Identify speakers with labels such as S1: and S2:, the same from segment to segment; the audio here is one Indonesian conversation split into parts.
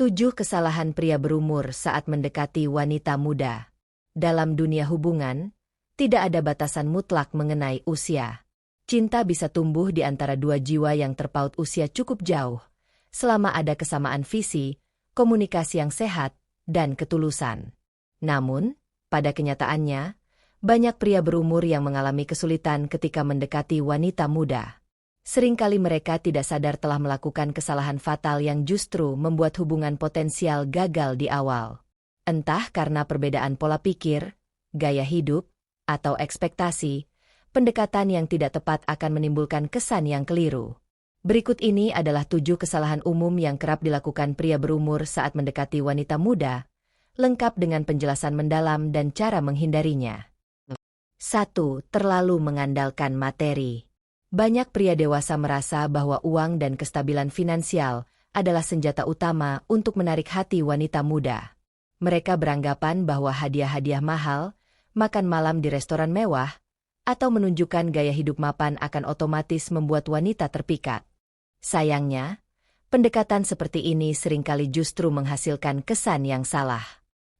S1: 7 kesalahan pria berumur saat mendekati wanita muda. Dalam dunia hubungan, tidak ada batasan mutlak mengenai usia. Cinta bisa tumbuh di antara dua jiwa yang terpaut usia cukup jauh, selama ada kesamaan visi, komunikasi yang sehat, dan ketulusan. Namun, pada kenyataannya, banyak pria berumur yang mengalami kesulitan ketika mendekati wanita muda. Seringkali mereka tidak sadar telah melakukan kesalahan fatal yang justru membuat hubungan potensial gagal di awal. Entah karena perbedaan pola pikir, gaya hidup, atau ekspektasi, pendekatan yang tidak tepat akan menimbulkan kesan yang keliru. Berikut ini adalah 7 kesalahan umum yang kerap dilakukan pria berumur saat mendekati wanita muda, lengkap dengan penjelasan mendalam dan cara menghindarinya. 1. Terlalu mengandalkan materi. Banyak pria dewasa merasa bahwa uang dan kestabilan finansial adalah senjata utama untuk menarik hati wanita muda. Mereka beranggapan bahwa hadiah-hadiah mahal, makan malam di restoran mewah, atau menunjukkan gaya hidup mapan akan otomatis membuat wanita terpikat. Sayangnya, pendekatan seperti ini seringkali justru menghasilkan kesan yang salah.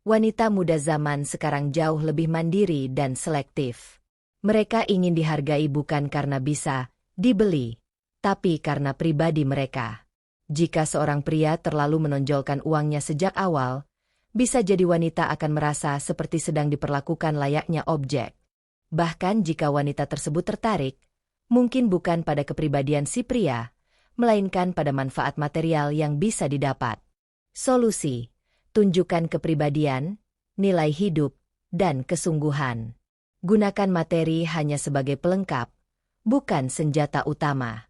S1: Wanita muda zaman sekarang jauh lebih mandiri dan selektif. Mereka ingin dihargai bukan karena bisa dibeli, tapi karena pribadi mereka. Jika seorang pria terlalu menonjolkan uangnya sejak awal, bisa jadi wanita akan merasa seperti sedang diperlakukan layaknya objek. Bahkan jika wanita tersebut tertarik, mungkin bukan pada kepribadian si pria, melainkan pada manfaat material yang bisa didapat. Solusi: tunjukkan kepribadian, nilai hidup, dan kesungguhan. Gunakan materi hanya sebagai pelengkap, bukan senjata utama.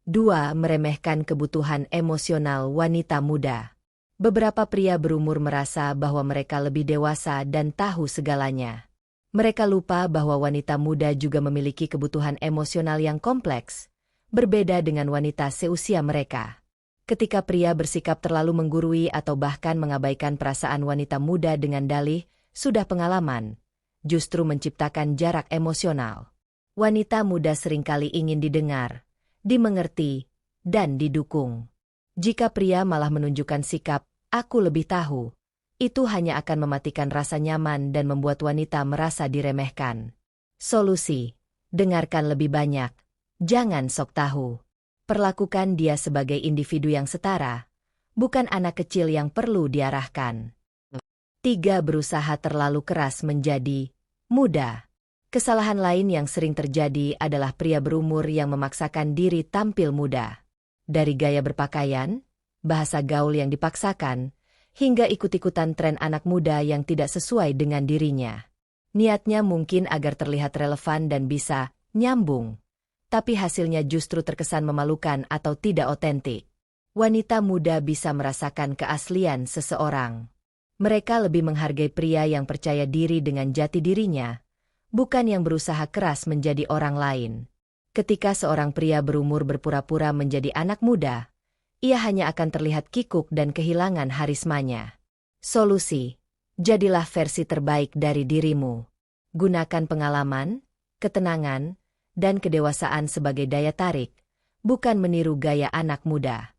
S1: 2. Meremehkan kebutuhan emosional wanita muda. Beberapa pria berumur merasa bahwa mereka lebih dewasa dan tahu segalanya. Mereka lupa bahwa wanita muda juga memiliki kebutuhan emosional yang kompleks, berbeda dengan wanita seusia mereka. Ketika pria bersikap terlalu menggurui atau bahkan mengabaikan perasaan wanita muda dengan dalih sudah pengalaman, justru menciptakan jarak emosional. Wanita muda seringkali ingin didengar, dimengerti, dan didukung. Jika pria malah menunjukkan sikap, "Aku lebih tahu," itu hanya akan mematikan rasa nyaman dan membuat wanita merasa diremehkan. Solusi: dengarkan lebih banyak, jangan sok tahu. Perlakukan dia sebagai individu yang setara, bukan anak kecil yang perlu diarahkan. 3. Berusaha terlalu keras menjadi muda. Kesalahan lain yang sering terjadi adalah pria berumur yang memaksakan diri tampil muda. Dari gaya berpakaian, bahasa gaul yang dipaksakan, hingga ikut-ikutan tren anak muda yang tidak sesuai dengan dirinya. Niatnya mungkin agar terlihat relevan dan bisa nyambung, tapi hasilnya justru terkesan memalukan atau tidak otentik. Wanita muda bisa merasakan keaslian seseorang. Mereka lebih menghargai pria yang percaya diri dengan jati dirinya, bukan yang berusaha keras menjadi orang lain. Ketika seorang pria berumur berpura-pura menjadi anak muda, ia hanya akan terlihat kikuk dan kehilangan harismanya. Solusi: jadilah versi terbaik dari dirimu. Gunakan pengalaman, ketenangan, dan kedewasaan sebagai daya tarik, bukan meniru gaya anak muda.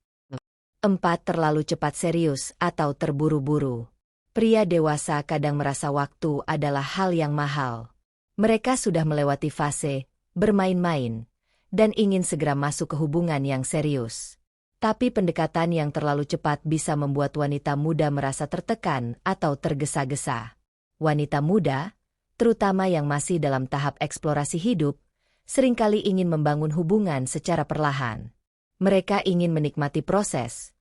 S1: 4. Terlalu cepat serius atau terburu-buru. Pria dewasa kadang merasa waktu adalah hal yang mahal. Mereka sudah melewati fase bermain-main dan ingin segera masuk ke hubungan yang serius. Tapi pendekatan yang terlalu cepat bisa membuat wanita muda merasa tertekan atau tergesa-gesa. Wanita muda, terutama yang masih dalam tahap eksplorasi hidup, seringkali ingin membangun hubungan secara perlahan. Mereka ingin menikmati proses,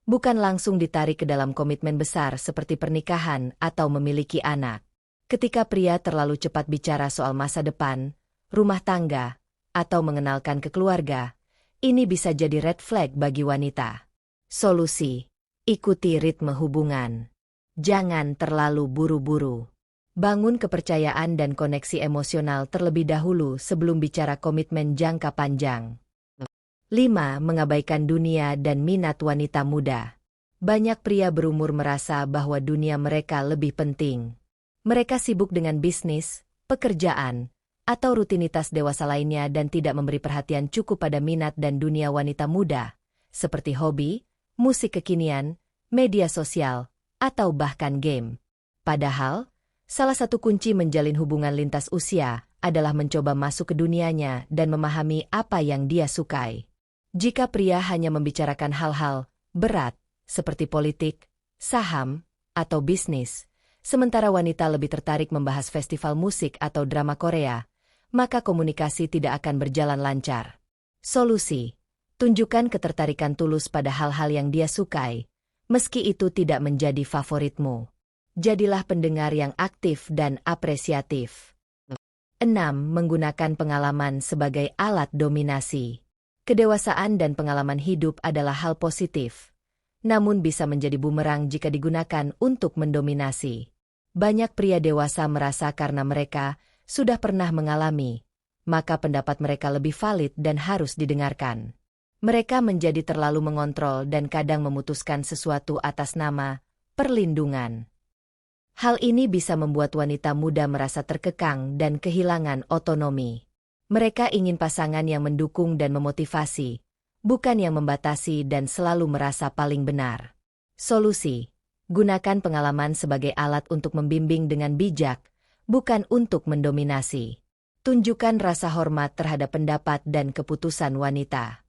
S1: bukan langsung ditarik ke dalam komitmen besar seperti pernikahan atau memiliki anak. Ketika pria terlalu cepat bicara soal masa depan, rumah tangga, atau mengenalkan ke keluarga, ini bisa jadi red flag bagi wanita. Solusi: ikuti ritme hubungan. Jangan terlalu buru-buru. Bangun kepercayaan dan koneksi emosional terlebih dahulu sebelum bicara komitmen jangka panjang. 5. Mengabaikan dunia dan minat wanita muda. Banyak pria berumur merasa bahwa dunia mereka lebih penting. Mereka sibuk dengan bisnis, pekerjaan, atau rutinitas dewasa lainnya dan tidak memberi perhatian cukup pada minat dan dunia wanita muda, seperti hobi, musik kekinian, media sosial, atau bahkan game. Padahal, salah satu kunci menjalin hubungan lintas usia adalah mencoba masuk ke dunianya dan memahami apa yang dia sukai. Jika pria hanya membicarakan hal-hal berat, seperti politik, saham, atau bisnis, sementara wanita lebih tertarik membahas festival musik atau drama Korea, maka komunikasi tidak akan berjalan lancar. Solusi: tunjukkan ketertarikan tulus pada hal-hal yang dia sukai, meski itu tidak menjadi favoritmu. Jadilah pendengar yang aktif dan apresiatif. 6. Menggunakan pengalaman sebagai alat dominasi. Kedewasaan dan pengalaman hidup adalah hal positif, namun bisa menjadi bumerang jika digunakan untuk mendominasi. Banyak pria dewasa merasa karena mereka sudah pernah mengalami, maka pendapat mereka lebih valid dan harus didengarkan. Mereka menjadi terlalu mengontrol dan kadang memutuskan sesuatu atas nama perlindungan. Hal ini bisa membuat wanita muda merasa terkekang dan kehilangan otonomi. Mereka ingin pasangan yang mendukung dan memotivasi, bukan yang membatasi dan selalu merasa paling benar. Solusi: gunakan pengalaman sebagai alat untuk membimbing dengan bijak, bukan untuk mendominasi. Tunjukkan rasa hormat terhadap pendapat dan keputusan wanita.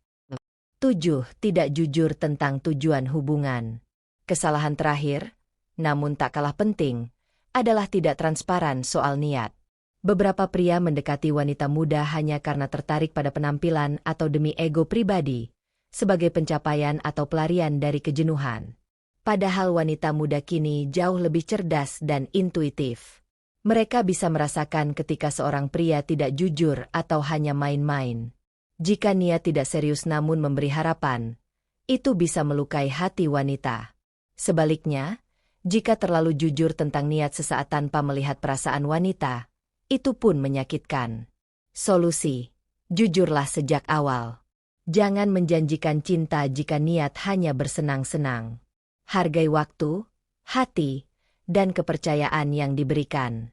S1: 7. Tidak jujur tentang tujuan hubungan. Kesalahan terakhir, namun tak kalah penting, adalah tidak transparan soal niat. Beberapa pria mendekati wanita muda hanya karena tertarik pada penampilan atau demi ego pribadi, sebagai pencapaian atau pelarian dari kejenuhan. Padahal wanita muda kini jauh lebih cerdas dan intuitif. Mereka bisa merasakan ketika seorang pria tidak jujur atau hanya main-main. Jika niat tidak serius namun memberi harapan, itu bisa melukai hati wanita. Sebaliknya, jika terlalu jujur tentang niat sesaat tanpa melihat perasaan wanita, itu pun menyakitkan. Solusi: jujurlah sejak awal. Jangan menjanjikan cinta jika niat hanya bersenang-senang. Hargai waktu, hati, dan kepercayaan yang diberikan.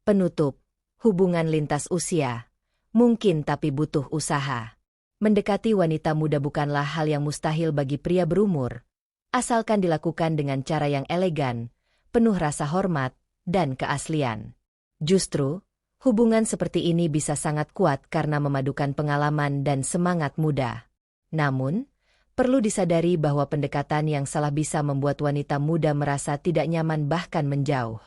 S1: Penutup: hubungan lintas usia mungkin tapi butuh usaha. Mendekati wanita muda bukanlah hal yang mustahil bagi pria berumur, asalkan dilakukan dengan cara yang elegan, penuh rasa hormat, dan keaslian. Justru, hubungan seperti ini bisa sangat kuat karena memadukan pengalaman dan semangat muda. Namun, perlu disadari bahwa pendekatan yang salah bisa membuat wanita muda merasa tidak nyaman bahkan menjauh.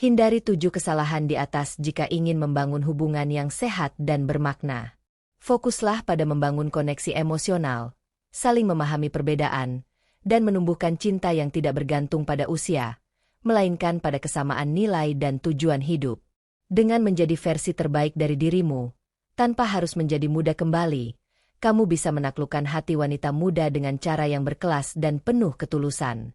S1: Hindari 7 kesalahan di atas jika ingin membangun hubungan yang sehat dan bermakna. Fokuslah pada membangun koneksi emosional, saling memahami perbedaan, dan menumbuhkan cinta yang tidak bergantung pada usia, melainkan pada kesamaan nilai dan tujuan hidup. Dengan menjadi versi terbaik dari dirimu, tanpa harus menjadi muda kembali, kamu bisa menaklukkan hati wanita muda dengan cara yang berkelas dan penuh ketulusan.